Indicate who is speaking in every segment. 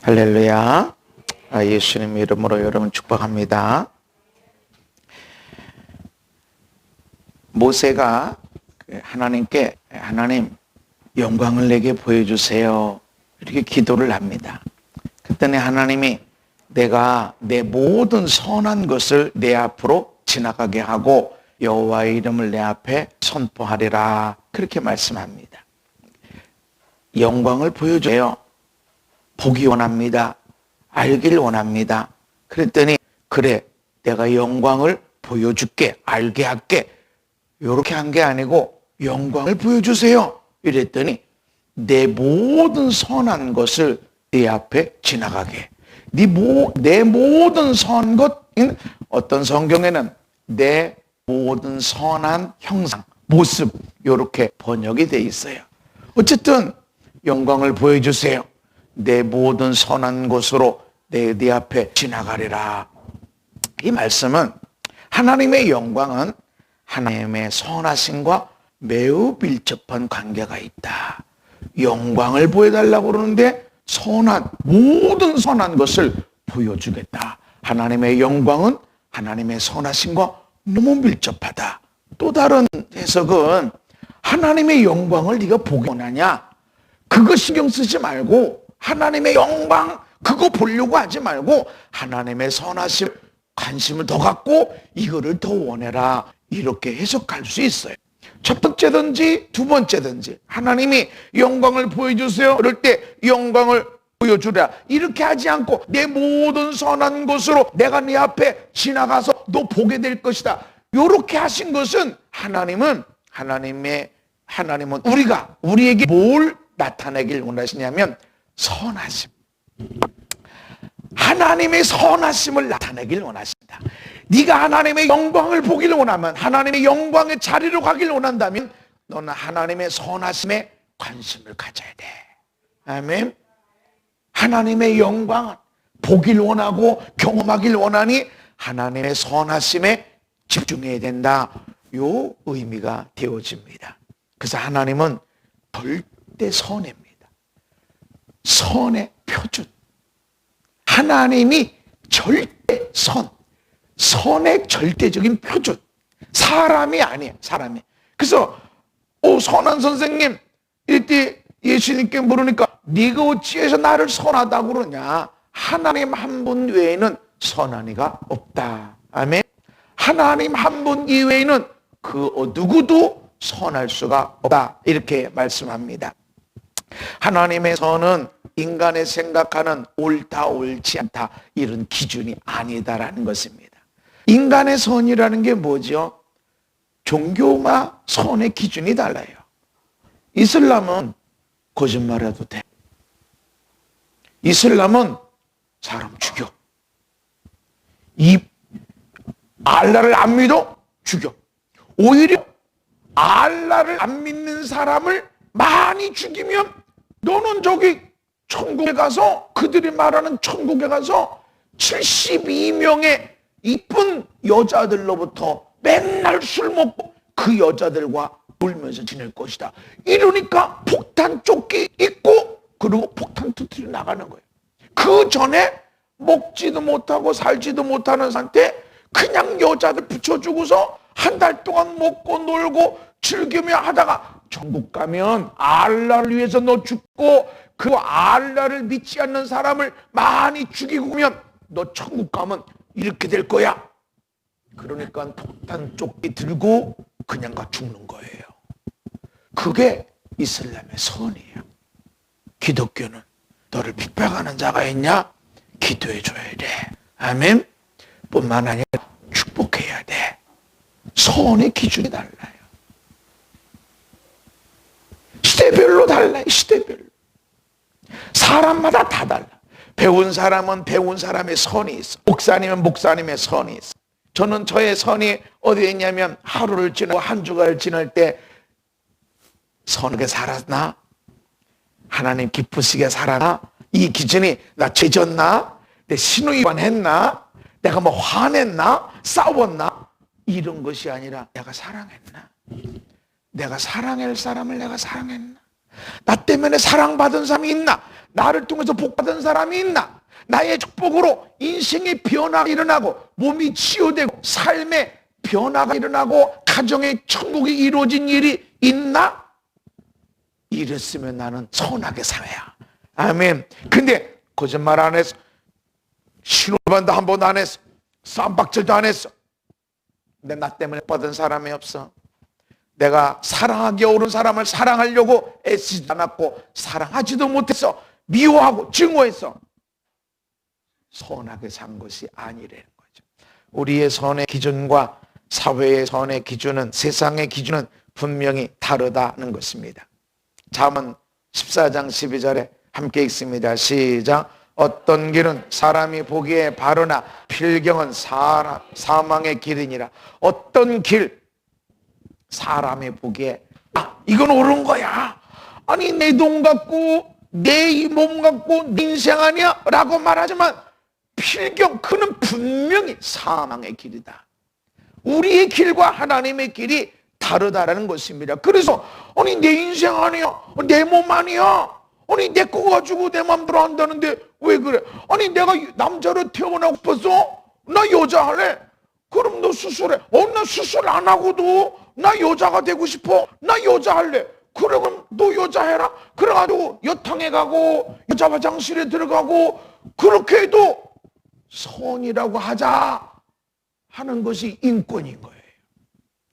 Speaker 1: 할렐루야. 예수님 이름으로 여러분 축복합니다. 모세가 하나님께 하나님 영광을 내게 보여주세요 이렇게 기도를 합니다. 그랬더니 하나님이 내가 내 모든 선한 것을 내 앞으로 지나가게 하고 여호와의 이름을 내 앞에 선포하리라 그렇게 말씀합니다. 영광을 보여주세요. 보기 원합니다. 알길 원합니다. 그랬더니 그래 내가 영광을 보여줄게. 알게 할게. 이렇게 한 게 아니고 영광을 보여주세요. 이랬더니 내 모든 선한 것을 네 앞에 지나가게. 내 모든 선한 것, 어떤 성경에는 내 모든 선한 형상, 모습 이렇게 번역이 돼 있어요. 어쨌든 영광을 보여주세요. 내 모든 선한 곳으로 네 앞에 지나가리라. 이 말씀은 하나님의 영광은 하나님의 선하심과 매우 밀접한 관계가 있다. 영광을 보여달라고 그러는데 모든 선한 것을 보여주겠다. 하나님의 영광은 하나님의 선하심과 너무 밀접하다. 또 다른 해석은 하나님의 영광을 네가 보기 원하냐? 그거 신경 쓰지 말고 하나님의 영광 그거 보려고 하지 말고 하나님의 선하심 관심을 더 갖고 이거를 더 원해라. 이렇게 해석할 수 있어요. 첫 번째든지 두 번째든지 하나님이 영광을 보여주세요. 그럴 때 영광을 보여주라. 이렇게 하지 않고 내 모든 선한 것으로 내가 네 앞에 지나가서 너 보게 될 것이다. 이렇게 하신 것은 하나님은 우리에게 뭘 나타내길 원하시냐면 선하심. 하나님의 선하심을 나타내길 원하신다. 네가 하나님의 영광을 보기를 원하면 하나님의 영광의 자리로 가길 원한다면 너는 하나님의 선하심에 관심을 가져야 돼. 아멘. 하나님의 영광을 보길 원하고 경험하길 원하니 하나님의 선하심에 집중해야 된다. 요 의미가 되어집니다. 그래서 하나님은 절대 선입니다. 선의 표준. 하나님이 절대 선의 절대적인 표준. 사람이 아니에요. 사람이. 그래서 선한 선생님 이때 예수님께 물으니까 네가 어찌해서 나를 선하다고 그러냐. 하나님 한 분 외에는 선한 이가 없다. 아멘. 하나님 한 분 이외에는 그 누구도 선할 수가 없다. 이렇게 말씀합니다. 하나님의 선은 인간의 생각하는 옳다 옳지 않다 이런 기준이 아니다라는 것입니다. 인간의 선이라는 게 뭐죠? 종교와 선의 기준이 달라요. 이슬람은 거짓말해도 돼. 이슬람은 사람 죽여. 알라를 안 믿어? 죽여. 오히려 알라를 안 믿는 사람을 많이 죽이면 너는 저기 천국에 가서 그들이 말하는 천국에 가서 72명의 이쁜 여자들로부터 맨날 술 먹고 그 여자들과 놀면서 지낼 것이다. 이러니까 폭탄 조끼 입고 그리고 폭탄 터뜨려 나가는 거예요. 그 전에 먹지도 못하고 살지도 못하는 상태 그냥 여자들 붙여주고서 한 달 동안 먹고 놀고 즐기며 하다가 천국 가면 알라를 위해서 너 죽고 그 알라를 믿지 않는 사람을 많이 죽이고 오면 너 천국 가면 이렇게 될 거야. 그러니까 폭탄 조끼 들고 그냥 가 죽는 거예요. 그게 이슬람의 선이에요. 기독교는 너를 핍박하는 자가 있냐? 기도해 줘야 돼. 아멘. 뿐만 아니라 축복해야 돼. 선의 기준이 달라요. 시대별로 달라요. 시대별로. 사람마다 다 달라. 배운 사람은 배운 사람의 선이 있어. 목사님은 목사님의 선이 있어. 저는 저의 선이 어디에 있냐면 하루를 지나고 한 주간을 지날 때 선하게 살았나? 하나님 기쁘시게 살았나? 이 기준이 나 죄졌나? 내 신의위반했나? 내가 뭐 화냈나? 싸웠나? 이런 것이 아니라 내가 사랑했나? 내가 사랑할 사람을 내가 사랑했나? 나 때문에 사랑받은 사람이 있나? 나를 통해서 복받은 사람이 있나? 나의 축복으로 인생의 변화가 일어나고 몸이 치유되고 삶의 변화가 일어나고 가정의 천국이 이루어진 일이 있나? 이랬으면 나는 선하게 살아야. 아멘. 근데 거짓말 안 했어. 신호반도 한 번도 안 했어. 쌈박질도 안 했어. 근데 나 때문에 받은 사람이 없어. 내가 사랑하기 어려운 사람을 사랑하려고 애쓰지 않았고 사랑하지도 못했어. 미워하고 증오했어. 선하게 산 것이 아니라는 거죠. 우리의 선의 기준과 사회의 선의 기준은, 세상의 기준은 분명히 다르다는 것입니다. 잠언 14장 12절에 함께 읽습니다. 시작. 어떤 길은 사람이 보기에 바르나 필경은 사망의 길이니라. 어떤 길, 사람이 보기에 이건 옳은 거야. 아니 내 돈 갖고 내 이 몸 갖고 내 인생 아니야? 라고 말하지만 필경, 그는 분명히 사망의 길이다. 우리의 길과 하나님의 길이 다르다라는 것입니다. 그래서 아니 내 인생 아니야, 내 몸 아니야, 아니 내 거 가지고 내 맘대로 한다는데 왜 그래? 아니 내가 남자로 태어나고 싶어서 나 여자 할래. 그럼 너 수술해. 나 수술 안 하고도 나 여자가 되고 싶어. 나 여자 할래. 그래 그럼 너 여자 해라. 그래가지고 여탕에 가고 여자 화장실에 들어가고 그렇게 해도 선이라고 하자 하는 것이 인권인 거예요.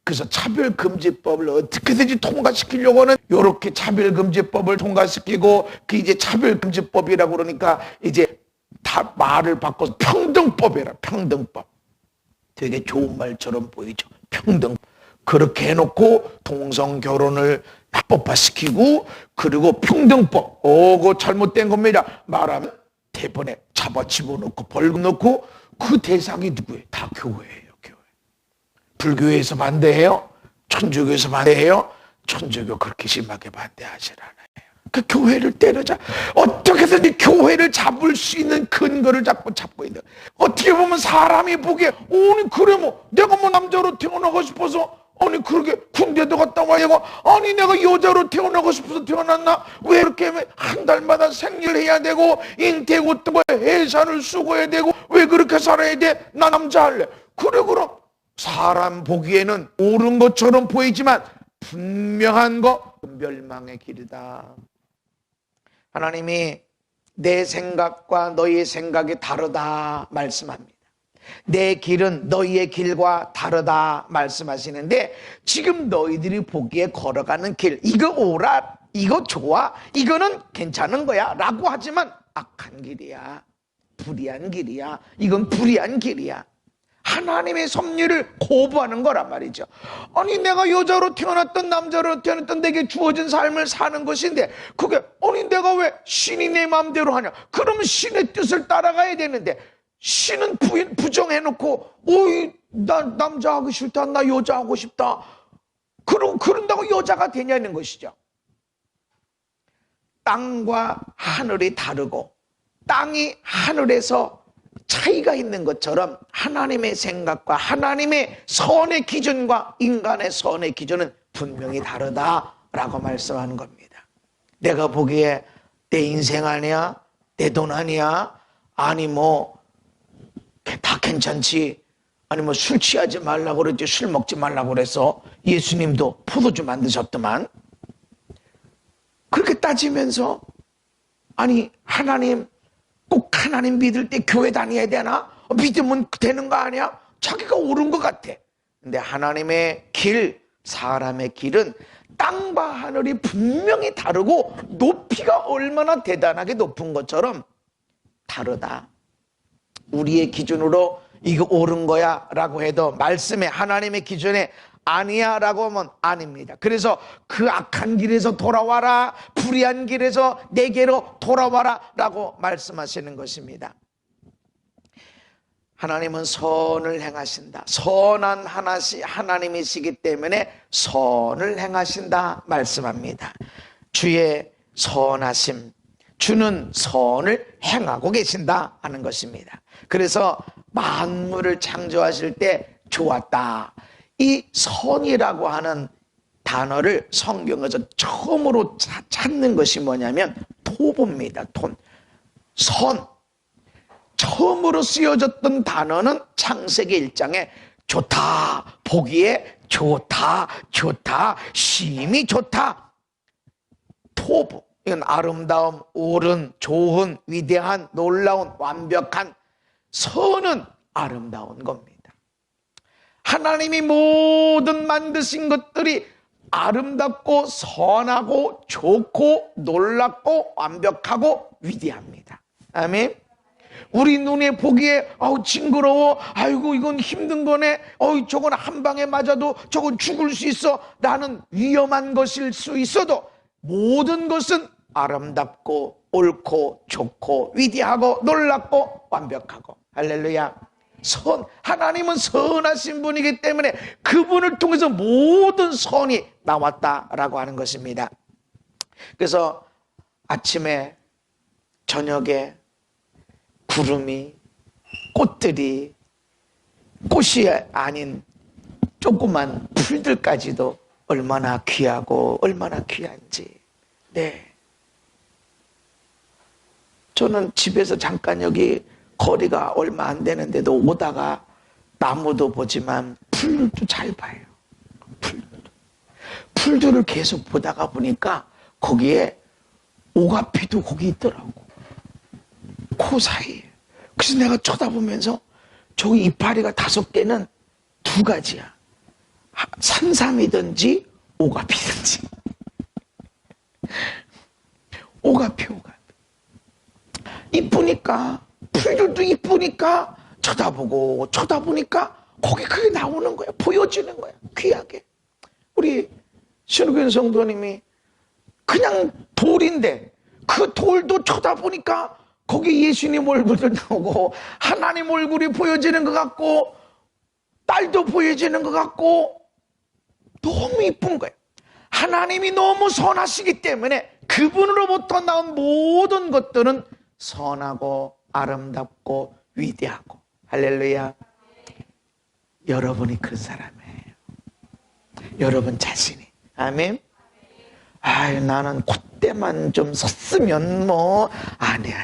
Speaker 1: 그래서 차별금지법을 어떻게든지 통과시키려고 하는, 이렇게 차별금지법을 통과시키고 그 이제 차별금지법이라고 그러니까 이제 다 말을 바꿔서 평등법이라. 평등법. 되게 좋은 말처럼 보이죠. 평등. 그렇게 해놓고 동성결혼을 합법화시키고, 그리고 평등법. 그거 잘못된 겁니다. 말하면 대번에 잡아 집어넣고 벌금 넣고, 그 대상이 누구예요? 다 교회예요. 교회. 불교에서 반대해요? 천주교에서 반대해요? 천주교 그렇게 심하게 반대하질 않아요. 그 교회를 때려자. 어떻게든지 교회를 잡을 수 있는 근거를 잡고 있는. 어떻게 보면 사람이 보기에 아니 그래 뭐 내가 뭐 남자로 태어나고 싶어서 아니 그렇게 군대도 갔다 와야고, 아니 내가 여자로 태어나고 싶어서 태어났나? 왜 이렇게 한 달마다 생리를 해야 되고 잉태고 또 해산을 수고해야 되고 왜 그렇게 살아야 돼? 나 남자 할래. 그래 그럼 사람 보기에는 옳은 것처럼 보이지만 분명한 거 멸망의 길이다. 하나님이 내 생각과 너희의 생각이 다르다 말씀합니다. 내 길은 너희의 길과 다르다 말씀하시는데, 지금 너희들이 보기에 걸어가는 길, 이거 옳아, 이거 좋아, 이거는 괜찮은 거야 라고 하지만 악한 길이야, 불의한 길이야, 이건 불의한 길이야. 하나님의 섭리를 거부하는 거란 말이죠. 아니 내가 여자로 태어났던 남자로 태어났던 내게 주어진 삶을 사는 것인데 그게 아니 내가 왜 신이 내 마음대로 하냐? 그러면 신의 뜻을 따라가야 되는데 신은 부정해놓고 나 남자 하고 싫다, 나 여자 하고 싶다, 그런다고 여자가 되냐는 것이죠. 땅과 하늘이 다르고 땅이 하늘에서 차이가 있는 것처럼 하나님의 생각과 하나님의 선의 기준과 인간의 선의 기준은 분명히 다르다라고 말씀하는 겁니다. 내가 보기에 내 인생 아니야, 내 돈 아니야, 아니 뭐 다 괜찮지, 아니 뭐 술 취하지 말라고 그랬지, 술 먹지 말라고 그래서 예수님도 포도주 만드셨더만. 그렇게 따지면서 아니 하나님 꼭 하나님 믿을 때 교회 다녀야 되나? 믿으면 되는 거 아니야? 자기가 옳은 것 같아. 근데 하나님의 길, 사람의 길은 땅과 하늘이 분명히 다르고 높이가 얼마나 대단하게 높은 것처럼 다르다. 우리의 기준으로 이거 옳은 거야 라고 해도 말씀에 하나님의 기준에 아니야 라고 하면 아닙니다. 그래서 그 악한 길에서 돌아와라, 불의한 길에서 내게로 돌아와라 라고 말씀하시는 것입니다. 하나님은 선을 행하신다. 선한 하나님이시기 때문에 선을 행하신다 말씀합니다. 주의 선하심, 주는 선을 행하고 계신다 하는 것입니다. 그래서 만물을 창조하실 때 좋았다. 이 선이라고 하는 단어를 성경에서 처음으로 찾는 것이 뭐냐면 토보입니다. 선. 처음으로 쓰여졌던 단어는 창세기 1장에 좋다, 보기에 좋다, 심히 좋다. 토부. 이건 아름다움, 옳은, 좋은, 위대한, 놀라운, 완벽한. 선은 아름다운 겁니다. 하나님이 모든 만드신 것들이 아름답고 선하고 좋고 놀랍고 완벽하고 위대합니다. 아멘. 우리 눈에 보기에 징그러워, 아이고 이건 힘든 거네, 저건 한 방에 맞아도 저건 죽을 수 있어, 나는 위험한 것일 수 있어도 모든 것은 아름답고 옳고 좋고 위대하고 놀랍고 완벽하고. 할렐루야. 하나님은 선하신 분이기 때문에 그분을 통해서 모든 선이 나왔다라고 하는 것입니다. 그래서 아침에 저녁에 구름이, 꽃들이, 꽃이 아닌 조그만 풀들까지도 얼마나 귀하고 얼마나 귀한지. 네. 저는 집에서 잠깐 여기 거리가 얼마 안 되는데도 오다가 나무도 보지만 풀도 잘 봐요. 풀들을 계속 보다가 보니까 거기에 오가피도 거기 있더라고. 그 사이에. 그래서 내가 쳐다보면서 저기 이파리가 5개는 2가지야. 산삼이든지 오가피든지. 오가피. 이쁘니까, 풀들도 이쁘니까 쳐다보니까 거기 그게 나오는 거야. 보여지는 거야. 귀하게. 우리 신우균 성도님이 그냥 돌인데 그 돌도 쳐다보니까 거기 예수님 얼굴도 나오고 하나님 얼굴이 보여지는 것 같고 딸도 보여지는 것 같고 너무 이쁜 거예요. 하나님이 너무 선하시기 때문에 그분으로부터 나온 모든 것들은 선하고 아름답고 위대하고. 할렐루야. 여러분이 그 사람이에요. 여러분 자신이. 아멘. 나는 콧대만 좀 섰으면 안 해.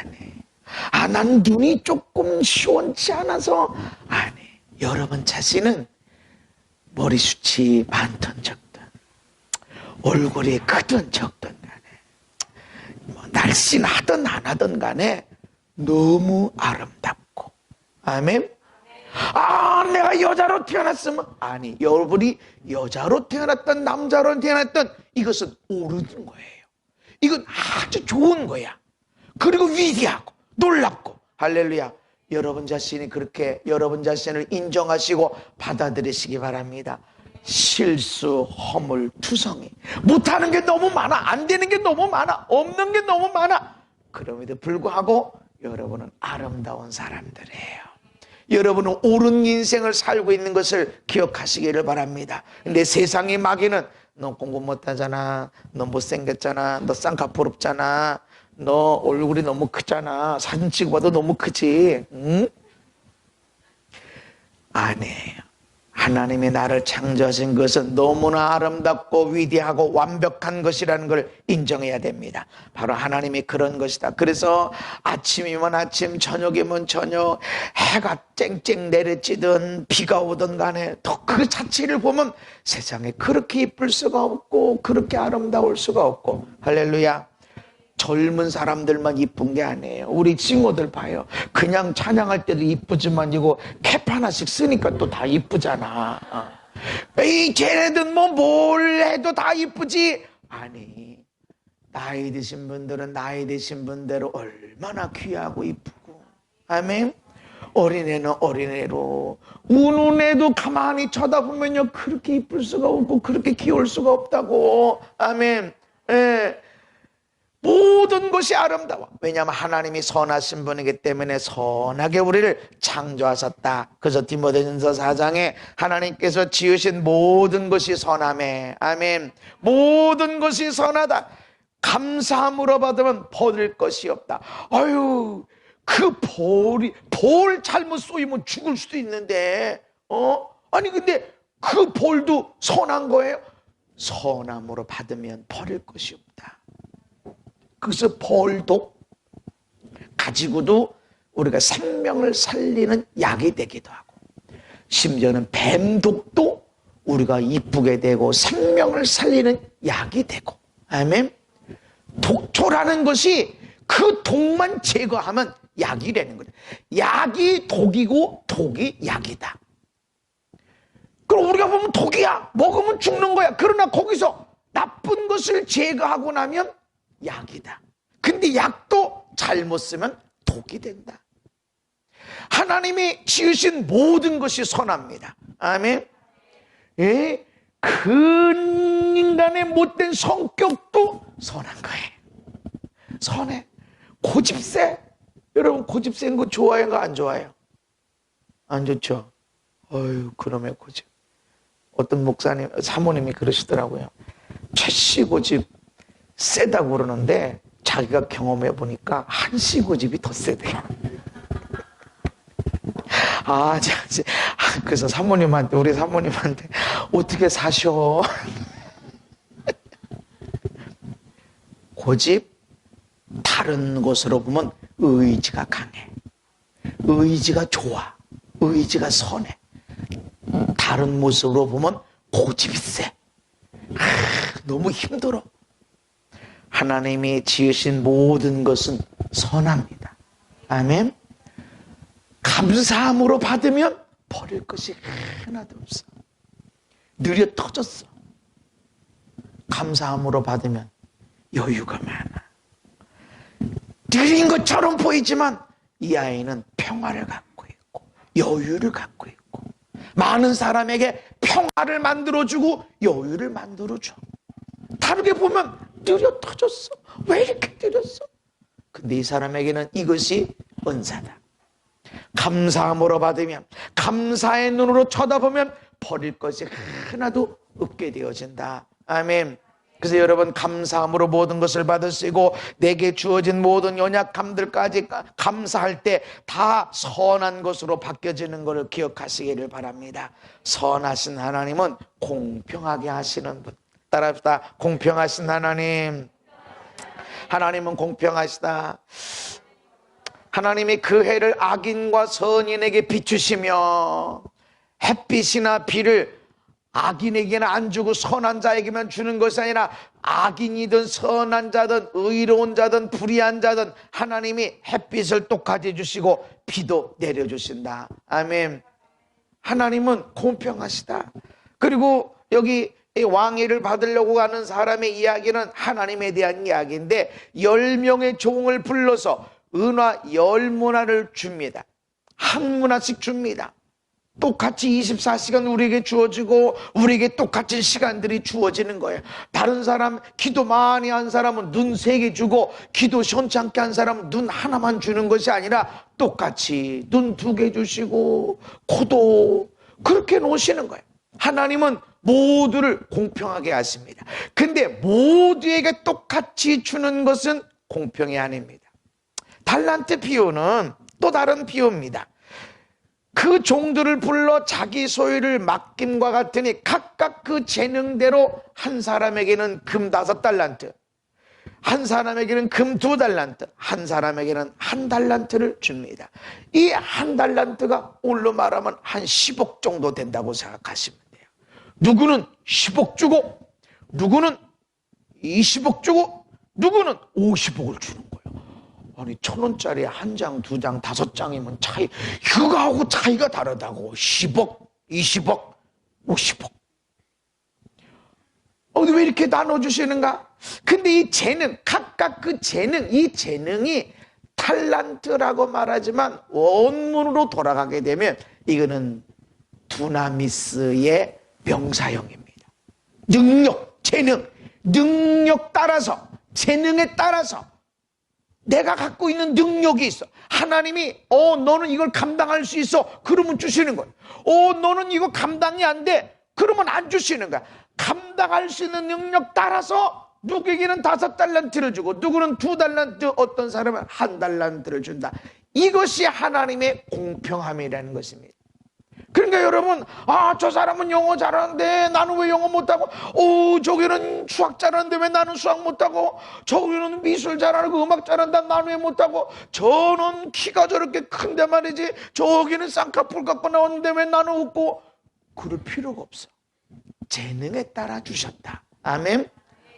Speaker 1: 난 눈이 조금 시원치 않아서 안 해. 여러분 자신은 머리숱이 많든 적든 얼굴이 크든 적든 간에 날씬하든 안 하든 간에 너무 아름답고. 아멘. 내가 여자로 태어났으면. 아니, 여러분이 여자로 태어났던 남자로 태어났던 이것은 옳은 거예요. 이건 아주 좋은 거야. 그리고 위대하고 놀랍고. 할렐루야. 여러분 자신이 그렇게 여러분 자신을 인정하시고 받아들이시기 바랍니다. 실수, 허물, 투성이, 못하는 게 너무 많아, 안 되는 게 너무 많아, 없는 게 너무 많아. 그럼에도 불구하고 여러분은 아름다운 사람들이에요. 여러분은 옳은 인생을 살고 있는 것을 기억하시기를 바랍니다. 근데 세상의 마귀는 너 공부 못하잖아, 너 못생겼잖아, 너 쌍꺼풀 없잖아, 너 얼굴이 너무 크잖아, 사진 찍어봐도 너무 크지. 응? 아니에요. 하나님이 나를 창조하신 것은 너무나 아름답고 위대하고 완벽한 것이라는 걸 인정해야 됩니다. 바로 하나님이 그런 것이다. 그래서 아침이면 아침, 저녁이면 저녁, 해가 쨍쨍 내리쬐든 비가 오든 간에 더 그 자체를 보면 세상에 그렇게 이쁠 수가 없고 그렇게 아름다울 수가 없고. 할렐루야. 젊은 사람들만 이쁜 게 아니에요. 우리 친구들 봐요. 그냥 찬양할 때도 이쁘지만 이거 캡 하나씩 쓰니까 또 다 이쁘잖아. 쟤네들 뭘 해도 다 이쁘지. 아니, 나이 드신 분들은 나이 드신 분대로 얼마나 귀하고 이쁘고. 아멘. 어린애는 어린애로, 우는 애도 가만히 쳐다보면요 그렇게 이쁠 수가 없고 그렇게 귀여울 수가 없다고. 아멘. 예. 모든 것이 아름다워. 왜냐하면 하나님이 선하신 분이기 때문에 선하게 우리를 창조하셨다. 그래서 디모데전서 4장에 하나님께서 지으신 모든 것이 선하매. 아멘. 모든 것이 선하다. 감사함으로 받으면 버릴 것이 없다. 아유, 그 벌 잘못 쏘이면 죽을 수도 있는데, 아니 근데 그 벌도 선한 거예요? 선함으로 받으면 버릴 것이 없다. 그래서 벌도 가지고도 우리가 생명을 살리는 약이 되기도 하고, 심지어는 뱀독도 우리가 이쁘게 되고 생명을 살리는 약이 되고. 아멘. 독초라는 것이 그 독만 제거하면 약이 되는 거예요. 약이 독이고 독이 약이다. 그럼 우리가 보면 독이야, 먹으면 죽는 거야. 그러나 거기서 나쁜 것을 제거하고 나면 약이다. 근데 약도 잘못 쓰면 독이 된다. 하나님이 지으신 모든 것이 선합니다. 아멘. 예? 그 인간의 못된 성격도 선한 거예요. 선해. 고집세. 여러분, 고집센 거 좋아해요, 안 좋아해요? 안 좋죠? 어휴, 그놈의 고집. 어떤 목사님, 사모님이 그러시더라고요. 최씨 고집 세다고 그러는데 자기가 경험해 보니까 한씨 고집이 더 세대요. 그래서 우리 사모님한테 어떻게 사셔? 고집, 다른 것으로 보면 의지가 강해. 의지가 좋아. 의지가 선해. 다른 모습으로 보면 고집이 세. 너무 힘들어. 하나님이 지으신 모든 것은 선합니다. 아멘. 감사함으로 받으면 버릴 것이 하나도 없어. 느려 터졌어. 감사함으로 받으면 여유가 많아. 느린 것처럼 보이지만 이 아이는 평화를 갖고 있고 여유를 갖고 있고, 많은 사람에게 평화를 만들어주고 여유를 만들어줘. 다르게 보면 느려 터졌어. 왜 이렇게 느렸어? 근데 이 사람에게는 이것이 은사다. 감사함으로 받으면, 감사의 눈으로 쳐다보면 버릴 것이 하나도 없게 되어진다. 아멘. 그래서 여러분, 감사함으로 모든 것을 받으시고 내게 주어진 모든 연약함들까지 감사할 때 다 선한 것으로 바뀌어지는 것을 기억하시기를 바랍니다. 선하신 하나님은 공평하게 하시는 분. 따라합시다. 공평하신 하나님. 하나님은 공평하시다. 하나님이 그 해를 악인과 선인에게 비추시며 햇빛이나 비를 악인에게는 안 주고 선한 자에게만 주는 것이 아니라 악인이든 선한 자든 의로운 자든 불의한 자든 하나님이 햇빛을 똑같이 주시고 비도 내려주신다. 아멘. 하나님은 공평하시다. 그리고 여기 왕위를 받으려고 하는 사람의 이야기는 하나님에 대한 이야기인데, 10명의 종을 불러서 은화 10문화를 줍니다. 한 문화씩 줍니다. 똑같이 24시간 우리에게 주어지고 우리에게 똑같은 시간들이 주어지는 거예요. 다른 사람, 기도 많이 한 사람은 눈 3개 주고 기도 시원찮게 한 사람은 눈 하나만 주는 것이 아니라 똑같이 눈 2개 주시고 코도 그렇게 놓으시는 거예요. 하나님은 모두를 공평하게 하십니다. 근데 모두에게 똑같이 주는 것은 공평이 아닙니다. 달란트 비유는 또 다른 비유입니다. 그 종들을 불러 자기 소유를 맡김과 같으니 각각 그 재능대로 한 사람에게는 금 5달란트, 한 사람에게는 금 2달란트, 한 사람에게는 1달란트를 줍니다. 이 1달란트가 오늘로 말하면 한 10억 정도 된다고 생각하시면 돼요. 누구는 10억 주고, 누구는 20억 주고, 누구는 50억을 주는 거예요. 아니, 1,000원짜리 한 장, 2장, 5장이면 이거하고 차이가 다르다고. 10억, 20억, 50억. 근데 왜 이렇게 나눠주시는가? 근데 이 재능, 각각 그 재능, 이 재능이 탈란트라고 말하지만 원문으로 돌아가게 되면 이거는 두나미스의 명사형입니다. 능력, 재능, 능력 따라서, 재능에 따라서 내가 갖고 있는 능력이 있어. 하나님이 너는 이걸 감당할 수 있어. 그러면 주시는 거예요. 너는 이거 감당이 안 돼. 그러면 안 주시는 거야. 감당할 수 있는 능력 따라서 누구에게는 5달란트를 주고 누구는 2달란트, 어떤 사람은 1달란트를 준다. 이것이 하나님의 공평함이라는 것입니다. 그러니까 여러분, 저 사람은 영어 잘하는데 나는 왜 영어 못하고, 저기는 수학 잘하는데 왜 나는 수학 못하고, 저기는 미술 잘하고 음악 잘한다 나는 왜 못하고, 저는 키가 저렇게 큰데 말이지, 저기는 쌍꺼풀 갖고 나왔는데 왜 나는 없고. 그럴 필요가 없어. 재능에 따라 주셨다. 아멘.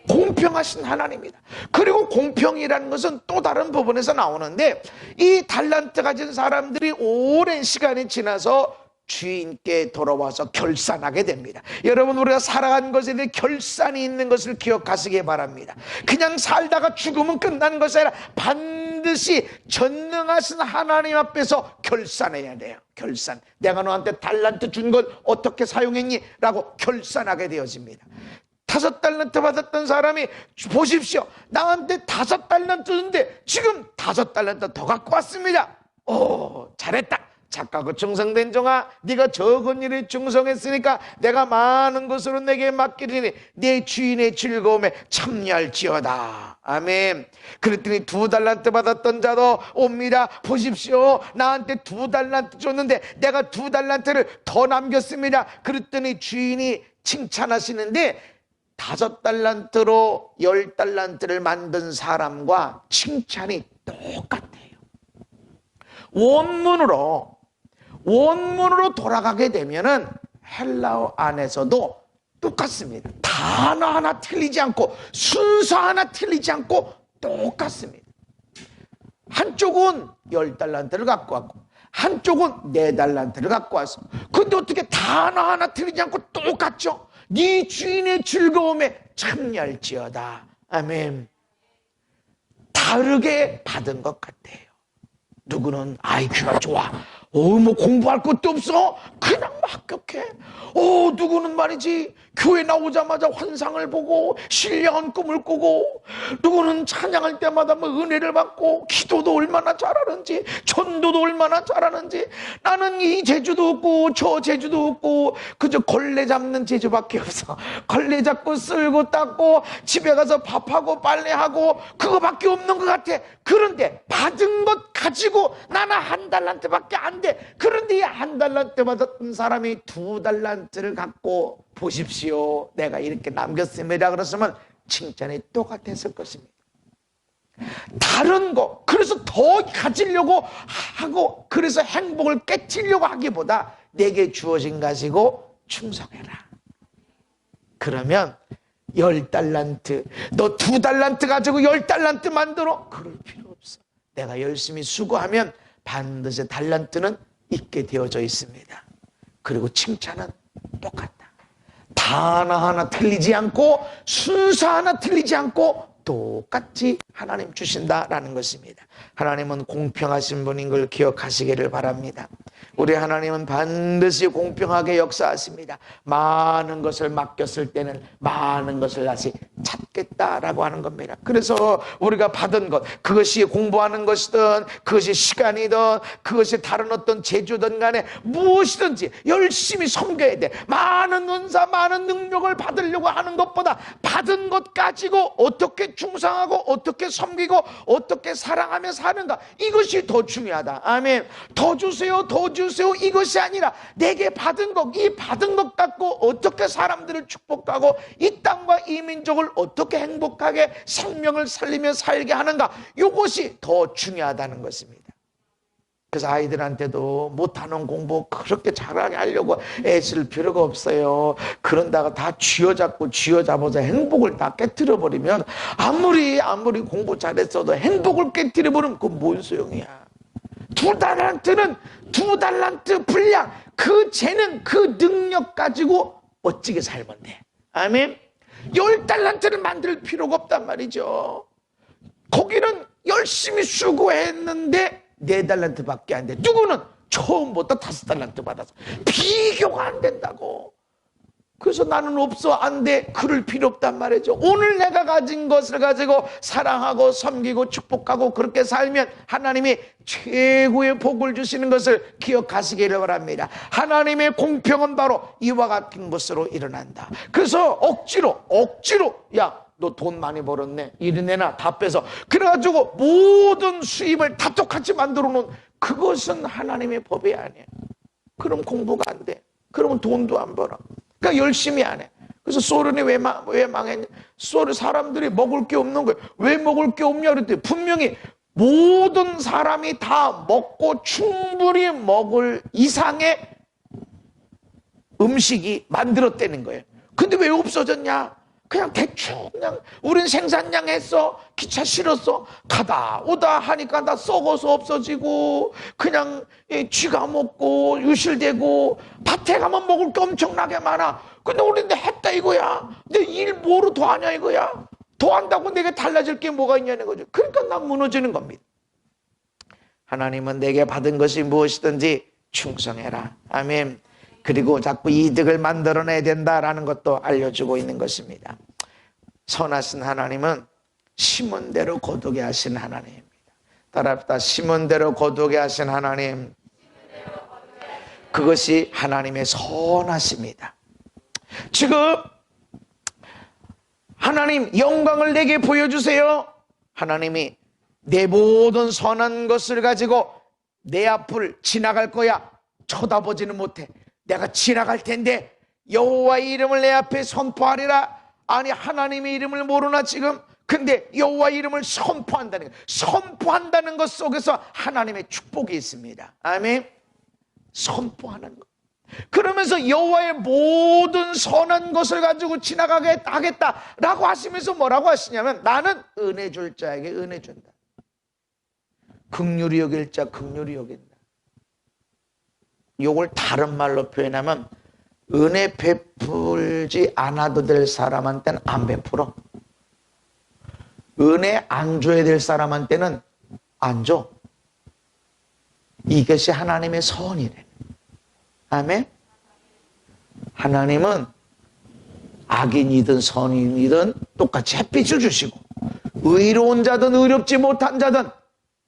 Speaker 1: 공평하신 하나님이다. 그리고 공평이라는 것은 또 다른 부분에서 나오는데, 이 달란트 가진 사람들이 오랜 시간이 지나서 주인께 돌아와서 결산하게 됩니다. 여러분, 우리가 살아간 것에 대해 결산이 있는 것을 기억하시기 바랍니다. 그냥 살다가 죽으면 끝나는 것이 아니라 반드시 전능하신 하나님 앞에서 결산해야 돼요. 결산. 내가 너한테 달란트 준 것 어떻게 사용했니? 라고 결산하게 되어집니다. 5달란트 받았던 사람이, 보십시오, 나한테 5달란트 줬는데 지금 5달란트 더 갖고 왔습니다. 잘했다. 착하고 충성된 종아, 네가 적은 일에 충성했으니까 내가 많은 것으로 내게 맡기리니 내 주인의 즐거움에 참여할지어다. 아멘. 그랬더니 2달란트 받았던 자도 옵니다. 보십시오, 나한테 2달란트 줬는데 내가 2달란트를 더 남겼습니다. 그랬더니 주인이 칭찬하시는데, 5달란트로 10달란트를 만든 사람과 칭찬이 똑같아요. 원문으로 돌아가게 되면은 헬라어 안에서도 똑같습니다. 단어 하나 틀리지 않고 순서 하나 틀리지 않고 똑같습니다. 한쪽은 10달란트를 갖고 왔고 한쪽은 4달란트를 갖고 왔어. 근데 어떻게 단어 하나 틀리지 않고 똑같죠? 네 주인의 즐거움에 참여할지어다. 아멘. 다르게 받은 것 같아요. 누구는 IQ가 좋아. 뭐 공부할 것도 없어. 그냥 합격해. 누구는 말이지, 교회 나오자마자 환상을 보고 신령한 꿈을 꾸고, 누구는 찬양할 때마다 뭐 은혜를 받고, 기도도 얼마나 잘하는지, 전도도 얼마나 잘하는지. 나는 이 재주도 없고 저 재주도 없고 그저 걸레 잡는 재주밖에 없어. 걸레 잡고 쓸고 닦고 집에 가서 밥하고 빨래하고 그거밖에 없는 것 같아. 그런데 받은 것 가지고 나는 1달란트밖에 안 돼. 그런데 이 1달란트 받았던 사람이 2달란트를 갖고, 보십시오, 내가 이렇게 남겼습니다 그랬으면 칭찬이 똑같았을 것입니다. 다른 거, 그래서 더 가지려고 하고, 그래서 행복을 깨치려고 하기보다 내게 주어진 가지고 충성해라. 그러면 10달란트, 너 2달란트 가지고 10달란트 만들어? 그럴 필요 없어. 내가 열심히 수고하면 반드시 달란트는 있게 되어져 있습니다. 그리고 칭찬은 똑같다. 단어 하나 틀리지 않고 순서 하나 틀리지 않고 똑같이 하나님 주신다라는 것입니다. 하나님은 공평하신 분인 걸 기억하시기를 바랍니다. 우리 하나님은 반드시 공평하게 역사하십니다. 많은 것을 맡겼을 때는 많은 것을 다시 찾겠다라고 하는 겁니다. 그래서 우리가 받은 것, 그것이 공부하는 것이든 그것이 시간이든 그것이 다른 어떤 재주든 간에 무엇이든지 열심히 섬겨야 돼. 많은 은사, 많은 능력을 받으려고 하는 것보다 받은 것 가지고 어떻게 충성하고 어떻게 섬기고 어떻게 사랑하며 사는가, 이것이 더 중요하다. 아멘. 더 주세요, 더 주세요, 이것이 아니라 내게 받은 것, 이 받은 것 갖고 어떻게 사람들을 축복하고 이 땅과 이 민족을 어떻게 행복하게 생명을 살리며 살게 하는가, 이것이 더 중요하다는 것입니다. 그래서 아이들한테도 못하는 공부 그렇게 잘하게 하려고 애쓸 필요가 없어요. 그런다가 다 쥐어잡아서 행복을 다 깨트려버리면 아무리 공부 잘했어도 행복을 깨트려버리면 그건 뭔 소용이야. 2달란트는 2달란트 분량, 그 재능, 그 능력 가지고 멋지게 살면 돼. 아멘. 10달란트를 만들 필요가 없단 말이죠. 거기는 열심히 수고했는데 4달란트밖에 안 돼. 누구는 처음부터 5달란트 받았어. 비교가 안 된다고. 그래서 나는 없어, 안 돼, 그럴 필요 없단 말이죠. 오늘 내가 가진 것을 가지고 사랑하고 섬기고 축복하고 그렇게 살면 하나님이 최고의 복을 주시는 것을 기억하시기를 바랍니다. 하나님의 공평은 바로 이와 같은 것으로 일어난다. 그래서 억지로 야, 너 돈 많이 벌었네, 이리 내놔, 다 빼서 그래가지고 모든 수입을 다 똑같이 만들어 놓은, 그것은 하나님의 법이 아니에요. 그럼 공부가 안 돼. 그러면 돈도 안 벌어. 그러니까 열심히 안 해. 그래서 소련이 왜 망했냐? 소련 사람들이 먹을 게 없는 거예요. 왜 먹을 게 없냐 그랬더니 분명히 모든 사람이 다 먹고 충분히 먹을 이상의 음식이 만들었다는 거예요. 근데 왜 없어졌냐? 그냥 대충 그냥 우린 생산량 했어. 기차 실었어. 가다 오다 하니까 다 썩어서 없어지고 그냥 쥐가 먹고 유실되고 밭에 가면 먹을 게 엄청나게 많아. 근데 우린 했다 이거야. 근데 일 뭐로 더 하냐 이거야. 더 한다고 내게 달라질 게 뭐가 있냐는 거죠. 그러니까 난 무너지는 겁니다. 하나님은 내게 받은 것이 무엇이든지 충성해라. 아멘. 그리고 자꾸 이득을 만들어내야 된다라는 것도 알려주고 있는 것입니다. 선하신 하나님은 심은 대로 거두게 하신 하나님입니다. 따라합시다. 심은 대로 거두게 하신 하나님. 그것이 하나님의 선하십니다. 지금 하나님 영광을 내게 보여주세요. 하나님이 내 모든 선한 것을 가지고 내 앞을 지나갈 거야. 쳐다보지는 못해. 내가 지나갈 텐데 여호와의 이름을 내 앞에 선포하리라. 아니 하나님의 이름을 모르나 지금? 근데 여호와의 이름을 선포한다는 것, 선포한다는 것 속에서 하나님의 축복이 있습니다. 아멘. 선포하는 것. 그러면서 여호와의 모든 선한 것을 가지고 지나가게 하겠다라고 하시면서 뭐라고 하시냐면 나는 은혜 줄 자에게 은혜 준다. 긍휼히 여길 자 긍휼히 여긴다. 이걸 다른 말로 표현하면 은혜 베풀지 않아도 될 사람한테는 안 베풀어. 은혜 안 줘야 될 사람한테는 안 줘. 이것이 하나님의 선이래. 아멘. 하나님은 악인이든 선인이든 똑같이 햇빛을 주시고 의로운 자든 의롭지 못한 자든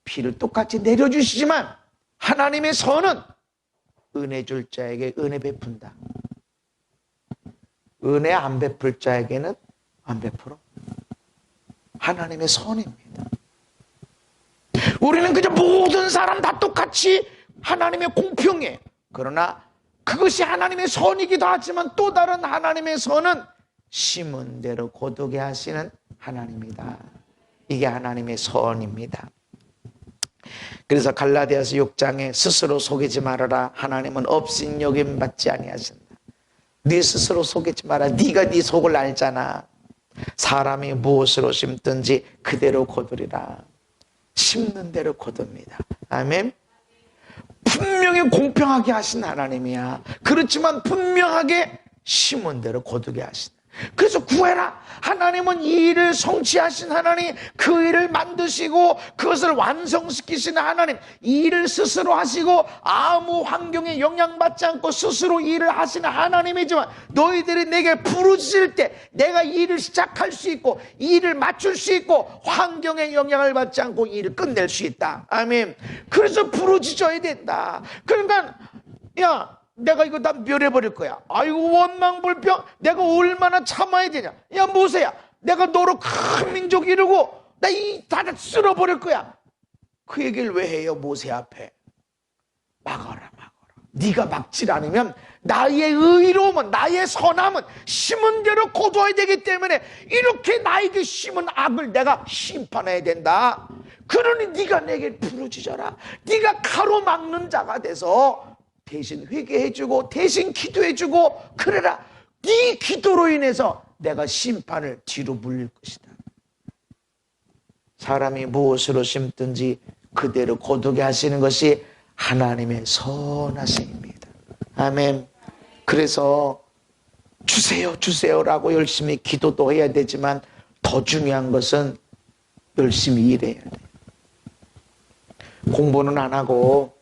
Speaker 1: 비를 똑같이 내려주시지만 하나님의 선은 은혜 줄 자에게 은혜 베푼다. 은혜 안 베풀 자에게는 안 베풀어. 하나님의 선입니다. 우리는 그저 모든 사람 다 똑같이 하나님의 공평해. 그러나 그것이 하나님의 선이기도 하지만 또 다른 하나님의 선은 심은 대로 거두게 하시는 하나님이다. 이게 하나님의 선입니다. 그래서 갈라디아서 6장에 스스로 속이지 말아라. 하나님은 업신여김 받지 아니하신다. 네 스스로 속이지 마라. 네가 네 속을 알잖아. 사람이 무엇으로 심든지 그대로 거두리라. 심는 대로 거둡니다. 아멘. 분명히 공평하게 하신 하나님이야. 그렇지만 분명하게 심은 대로 거두게 하신다. 그래서 구해라. 하나님은 이 일을 성취하신 하나님, 그 일을 만드시고 그것을 완성시키시는 하나님, 이 일을 스스로 하시고 아무 환경에 영향받지 않고 스스로 일을 하시는 하나님이지만 너희들이 내게 부르실 때 내가 이 일을 시작할 수 있고 이 일을 맞출 수 있고 환경에 영향을 받지 않고 이 일을 끝낼 수 있다. 아멘. 그래서 부르짖어야 된다. 그러니까 야, 내가 이거 다 멸해버릴 거야. 아이고 원망불평 내가 얼마나 참아야 되냐. 야 모세야, 내가 너로 큰 민족 이루고 나 이 다 쓸어버릴 거야. 그 얘기를 왜 해요? 모세 앞에 막아라. 네가 막질 않으면 나의 의로움은 나의 선함은 심은 대로 거두어야 되기 때문에 이렇게 나에게 심은 악을 내가 심판해야 된다. 그러니 네가 내게 부르짖어라. 네가 가로막는 자가 돼서 대신 회개해주고 대신 기도해주고 그래라. 네 기도로 인해서 내가 심판을 뒤로 물릴 것이다. 사람이 무엇으로 심든지 그대로 거두게 하시는 것이 하나님의 선하심입니다. 아멘. 그래서 주세요라고 열심히 기도도 해야 되지만 더 중요한 것은 열심히 일해야 돼. 공부는 안 하고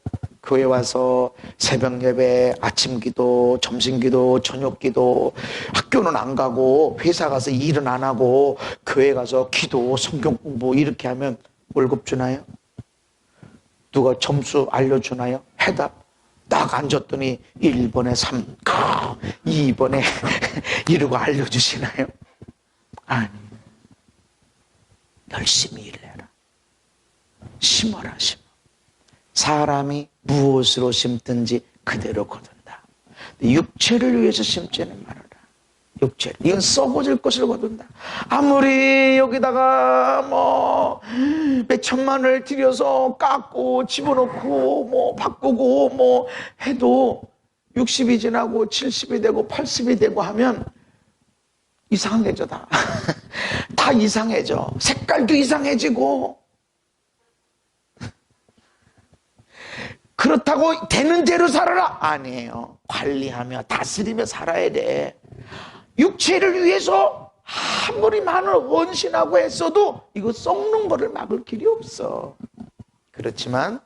Speaker 1: 교회 와서 새벽 예배, 아침 기도, 점심 기도, 저녁 기도, 학교는 안 가고 회사 가서 일은 안 하고 교회 가서 기도, 성경 공부 이렇게 하면 월급 주나요? 누가 점수 알려주나요? 해답 딱 앉았더니 1번에 3, 2번에 이러고 알려주시나요? 아니, 열심히 일해라. 심어라. 사람이 무엇으로 심든지 그대로 거둔다. 육체를 위해서 심지는 말아라. 육체를. 이건 썩어질 것을 거둔다. 아무리 여기다가 몇 천만 원을 들여서 깎고 집어넣고 바꾸고 해도 60이 지나고 70이 되고 80이 되고 하면 이상해져 다. 다 이상해져. 색깔도 이상해지고. 그렇다고 되는 대로 살아라? 아니에요. 관리하며 다스리며 살아야 돼. 육체를 위해서 아무리 많은 헌신하고 했어도 이거 썩는 거를 막을 길이 없어. 그렇지만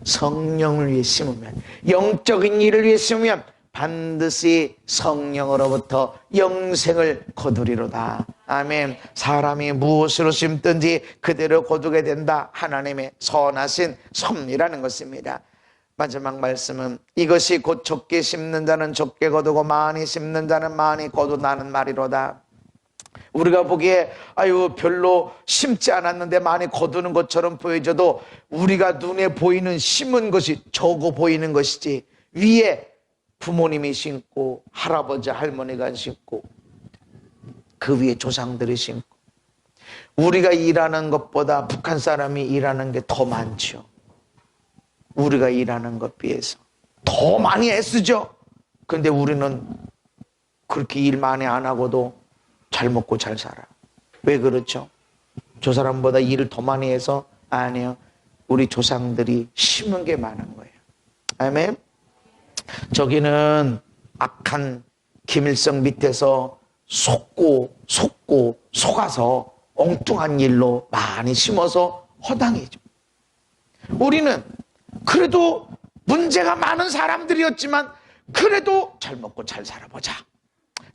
Speaker 1: 성령을 위해 심으면, 영적인 일을 위해 심으면 반드시 성령으로부터 영생을 거두리로다. 아멘. 사람이 무엇으로 심든지 그대로 거두게 된다. 하나님의 선하신 섭리라는 것입니다. 마지막 말씀은 이것이 곧 적게 심는 자는 적게 거두고 많이 심는 자는 많이 거둔다는 말이로다. 우리가 보기에 별로 심지 않았는데 많이 거두는 것처럼 보여져도 우리가 눈에 보이는 심은 것이 적어 보이는 것이지, 위에 부모님이 심고 할아버지 할머니가 심고 그 위에 조상들이 심고, 우리가 일하는 것보다 북한 사람이 일하는 게 더 많죠. 우리가 일하는 것 비해서 더 많이 애쓰죠. 근데 우리는 그렇게 일 많이 안 하고도 잘 먹고 잘 살아. 왜 그렇죠? 저 사람보다 일을 더 많이 해서? 아니요. 우리 조상들이 심은 게 많은 거예요. 아멘. 저기는 악한 김일성 밑에서 속아서 엉뚱한 일로 많이 심어서 허당이죠. 우리는 그래도 문제가 많은 사람들이었지만 그래도 잘 먹고 잘 살아보자.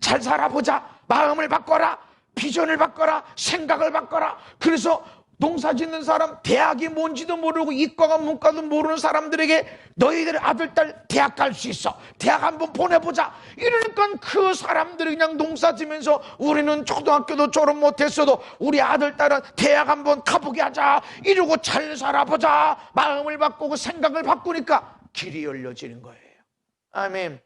Speaker 1: 잘 살아보자. 마음을 바꿔라. 비전을 바꿔라. 생각을 바꿔라. 그래서 농사 짓는 사람, 대학이 뭔지도 모르고 이과가 문과도 모르는 사람들에게 너희들 아들, 딸 대학 갈 수 있어. 대학 한번 보내보자. 이러니까 그 사람들이 그냥 농사 지면서 우리는 초등학교도 졸업 못했어도 우리 아들, 딸은 대학 한번 가보게 하자. 이러고 잘 살아보자. 마음을 바꾸고 생각을 바꾸니까 길이 열려지는 거예요. 아멘.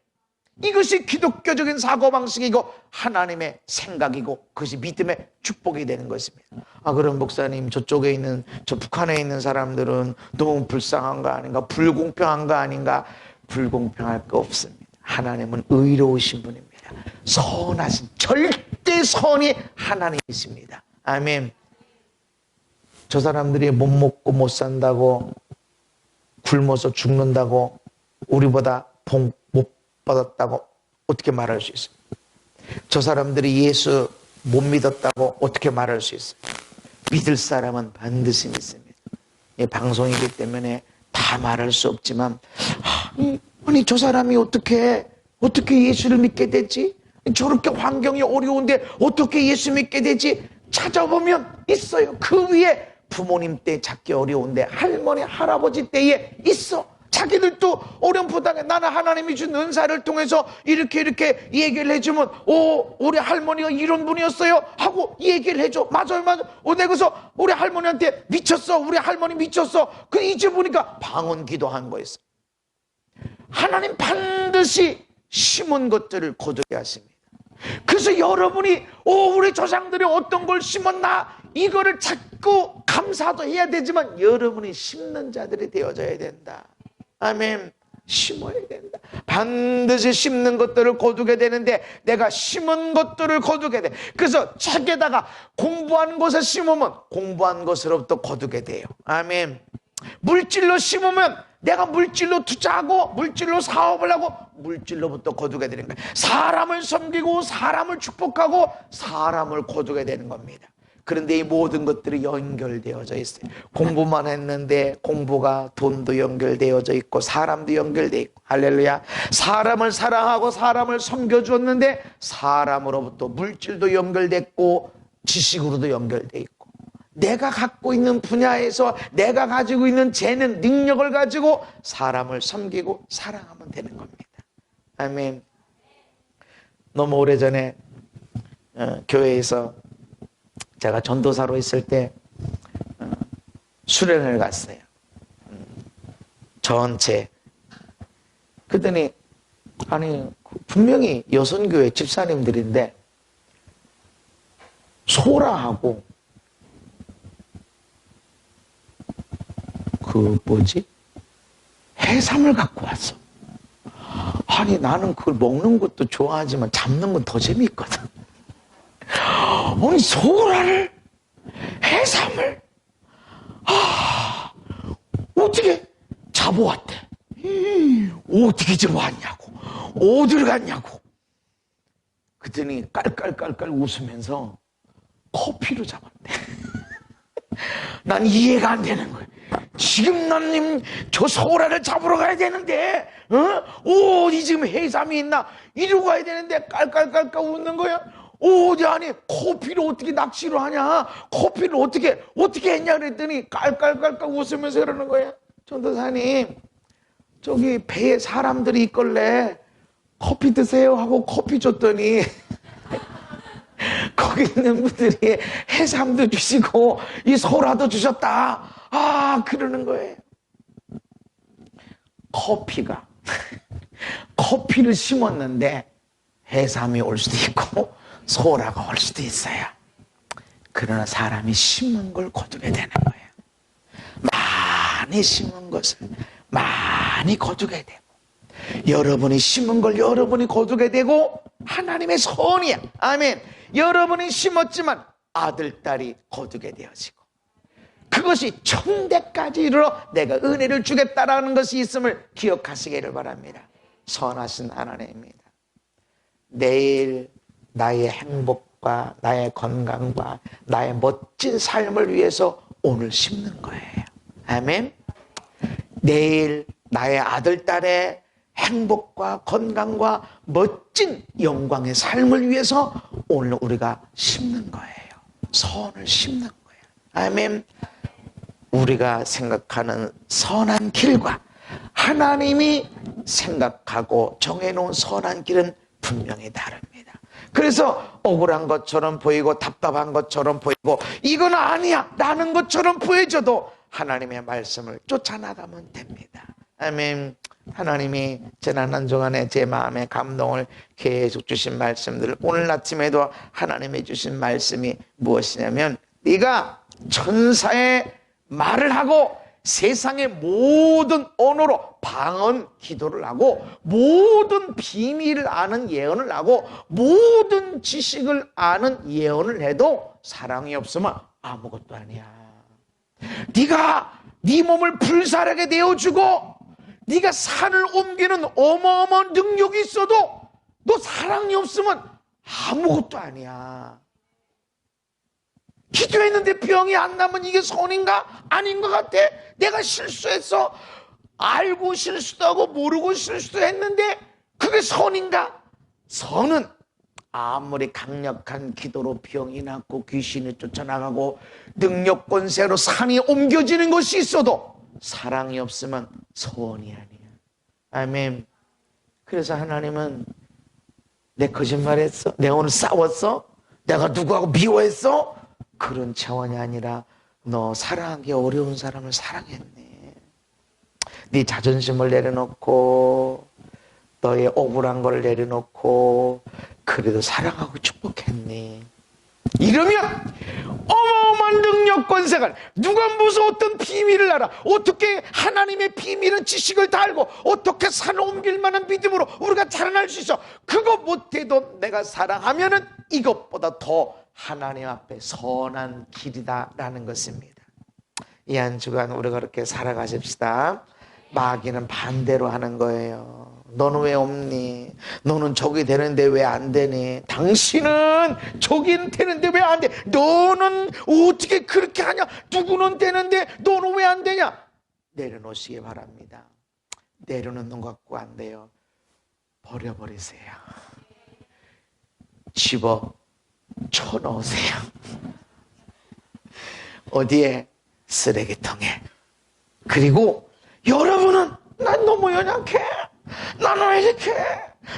Speaker 1: 이것이 기독교적인 사고방식이고 하나님의 생각이고 그것이 믿음의 축복이 되는 것입니다. 그럼 목사님, 저쪽에 있는, 저 북한에 있는 사람들은 너무 불쌍한 거 아닌가? 불공평한 거 아닌가? 불공평할 거 없습니다. 하나님은 의로우신 분입니다. 선하신, 절대 선이 하나님이십니다. 아멘. 저 사람들이 못 먹고 못 산다고, 굶어서 죽는다고, 우리보다 복 못 받았다고 어떻게 말할 수 있어요? 저 사람들이 예수 못 믿었다고 어떻게 말할 수 있어요? 믿을 사람은 반드시 믿습니다. 방송이기 때문에 다 말할 수 없지만, 아니 저 사람이 어떻게 예수를 믿게 되지? 저렇게 환경이 어려운데 어떻게 예수 믿게 되지? 찾아보면 있어요. 그 위에 부모님 때 찾기 어려운데 할머니 할아버지 때에 있어. 자기들도 어려움보다에 나는 하나님이 준 은사를 통해서 이렇게 얘기를 해주면, 우리 할머니가 이런 분이었어요 하고 얘기를 해줘. 맞아요. 내가서 우리 할머니한테 미쳤어. 우리 할머니 미쳤어. 그 이제 보니까 방언 기도한 거였어. 하나님 반드시 심은 것들을 거두게 하십니다. 그래서 여러분이 우리 조상들이 어떤 걸 심었나 이거를 자꾸 감사도 해야 되지만 여러분이 심는 자들이 되어져야 된다. 아멘. 심어야 된다. 반드시 심는 것들을 거두게 되는데 내가 심은 것들을 거두게 돼. 그래서 책에다가 공부한 것에 심으면 공부한 것으로부터 거두게 돼요. 아멘. 물질로 심으면 내가 물질로 투자하고 물질로 사업을 하고 물질로부터 거두게 되는 거예요. 사람을 섬기고 사람을 축복하고 사람을 거두게 되는 겁니다. 그런데 이 모든 것들이 연결되어져 있어요. 공부만 했는데 공부가 돈도 연결되어져 있고 사람도 연결되어 있고, 할렐루야. 사람을 사랑하고 사람을 섬겨주었는데 사람으로부터 물질도 연결됐고 지식으로도 연결되어 있고, 내가 갖고 있는 분야에서 내가 가지고 있는 재능, 능력을 가지고 사람을 섬기고 사랑하면 되는 겁니다. 아멘. 너무 오래전에 교회에서 제가 전도사로 있을 때 수련을 갔어요. 전체 그랬더니 아니 분명히 여선교회 집사님들인데 소라하고 해삼을 갖고 왔어. 아니 나는 그걸 먹는 것도 좋아하지만 잡는 건 더 재미있거든. 아니 소라를, 해삼을 어떻게 잡아왔대. 어떻게 잡아왔냐고, 어디를 갔냐고. 그랬더니 깔깔깔깔 웃으면서 커피로 잡았대. 난 이해가 안 되는 거야. 지금 나님 저 소라를 잡으러 가야 되는데 어디 지금 해삼이 있나 이러고 가야 되는데 깔깔깔깔 웃는 거야. 어디 아니 커피를 어떻게 낚시로 하냐, 커피를 어떻게 했냐 그랬더니 깔깔깔깔 웃으면서 그러는 거야. 전도사님 저기 배에 사람들이 있걸래 커피 드세요 하고 커피 줬더니 거기 있는 분들이 해삼도 주시고 이 소라도 주셨다. 그러는 거예요. 커피를 심었는데 해삼이 올 수도 있고 소라가 올 수도 있어요. 그러나 사람이 심은 걸 거두게 되는 거예요. 많이 심은 것을 많이 거두게 되고, 여러분이 심은 걸 여러분이 거두게 되고 하나님의 선이야. 아멘. 여러분이 심었지만 아들, 딸이 거두게 되어지고, 그것이 천대까지 이르러 내가 은혜를 주겠다라는 것이 있음을 기억하시기를 바랍니다. 선하신 하나님입니다. 내일 나의 행복과 나의 건강과 나의 멋진 삶을 위해서 오늘 심는 거예요. 아멘. 내일 나의 아들, 딸의 행복과 건강과 멋진 영광의 삶을 위해서 오늘 우리가 심는 거예요. 선을 심는 거예요. 아멘. 우리가 생각하는 선한 길과 하나님이 생각하고 정해놓은 선한 길은 분명히 다릅니다. 그래서 억울한 것처럼 보이고 답답한 것처럼 보이고 이건 아니야 라는 것처럼 보여져도 하나님의 말씀을 쫓아나가면 됩니다. 아멘. 하나님이 지난 한 주간에 제 마음에 감동을 계속 주신 말씀들, 오늘 아침에도 하나님이 주신 말씀이 무엇이냐면, 네가 천사의 말을 하고 세상의 모든 언어로 방언 기도를 하고 모든 비밀을 아는 예언을 하고 모든 지식을 아는 예언을 해도 사랑이 없으면 아무것도 아니야. 네가 네 몸을 불살하게 내어주고 네가 산을 옮기는 어마어마한 능력이 있어도 너 사랑이 없으면 아무것도 아니야. 기도했는데 병이 안 나면 이게 선인가? 아닌 것 같아. 내가 실수했어. 알고 실수도 하고 모르고 실수도 했는데 그게 선인가? 선은 아무리 강력한 기도로 병이 낫고 귀신이 쫓아나가고 능력 권세로 산이 옮겨지는 것이 있어도 사랑이 없으면 선이 아니야. 아멘. 그래서 하나님은 내 거짓말했어? 내가 오늘 싸웠어? 내가 누구하고 미워했어? 그런 차원이 아니라 너 사랑하기 어려운 사람을 사랑했네. 네 자존심을 내려놓고 너의 억울한 걸 내려놓고 그래도 사랑하고 축복했네. 이러면 어마어마한 능력 권세가, 누가 무슨 어떤 비밀을 알아, 어떻게 하나님의 비밀은 지식을 다 알고 어떻게 산을 옮길 만한 믿음으로 우리가 자라날 수 있어. 그거 못해도 내가 사랑하면은 이것보다 더 하나님 앞에 선한 길이다라는 것입니다. 이 한 주간 우리가 그렇게 살아가십시다. 마귀는 반대로 하는 거예요. 너는 왜 없니? 너는 저기 되는데 왜 안 되니? 당신은 저기는 되는데 왜 안 돼? 너는 어떻게 그렇게 하냐? 누구는 되는데 너는 왜 안 되냐? 내려놓으시기 바랍니다. 내려놓는 것 같고 안 돼요. 버려버리세요. 집어 쳐넣으세요. 어디에? 쓰레기통에. 그리고 여러분은 난 너무 연약해. 나는 왜 이렇게?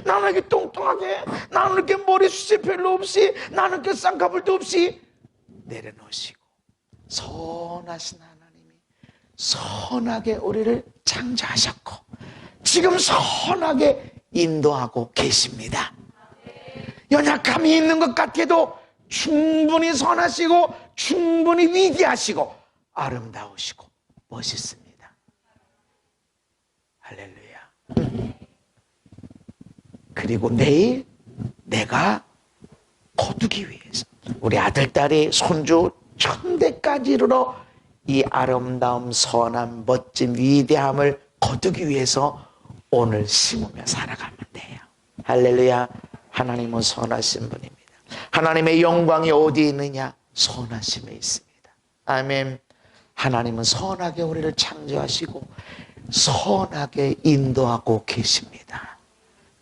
Speaker 1: 나는 이렇게 뚱뚱하게? 나는 이렇게 머리숱이 별로 없이? 나는 이렇게 쌍꺼풀도 없이? 내려놓으시고 선하신 하나님이 선하게 우리를 창조하셨고 지금 선하게 인도하고 계십니다. 연약함이 있는 것 같아도 충분히 선하시고 충분히 위대하시고 아름다우시고 멋있습니다. 할렐루야. 그리고 내일 내가 거두기 위해서 우리 아들, 딸이 손주 1000대까지 이르러 이 아름다움, 선함, 멋진 위대함을 거두기 위해서 오늘 심으며 살아가면 돼요. 할렐루야. 하나님은 선하신 분입니다. 하나님의 영광이 어디 있느냐? 선하심에 있습니다. 아멘. 하나님은 선하게 우리를 창조하시고 선하게 인도하고 계십니다.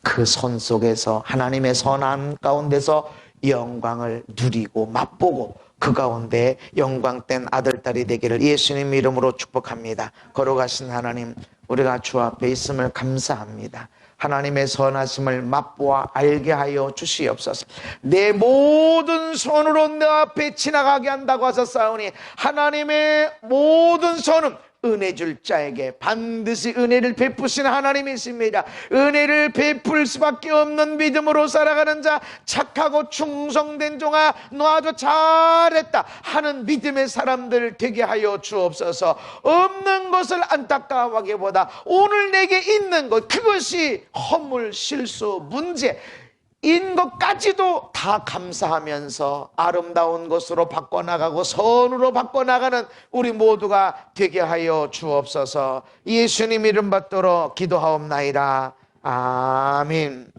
Speaker 1: 그 선 속에서 하나님의 선함 가운데서 영광을 누리고 맛보고 그 가운데 영광된 아들, 딸이 되기를 예수님 이름으로 축복합니다. 걸어가신 하나님, 우리가 주 앞에 있음을 감사합니다. 하나님의 선하심을 맛보아 알게 하여 주시옵소서. 내 모든 선으로 내 앞에 지나가게 한다고 하셨사오니 하나님의 모든 선은 은혜 줄 자에게 반드시 은혜를 베푸시는 하나님이십니다. 은혜를 베풀 수밖에 없는 믿음으로 살아가는 자, 착하고 충성된 종아 너 아주 잘했다 하는 믿음의 사람들 되게 하여 주옵소서. 없는 것을 안타까워하기보다 오늘 내게 있는 것, 그것이 허물, 실수, 문제 인 것까지도 다 감사하면서 아름다운 것으로 바꿔나가고 선으로 바꿔나가는 우리 모두가 되게 하여 주옵소서. 예수님 이름 받들어 기도하옵나이다. 아멘.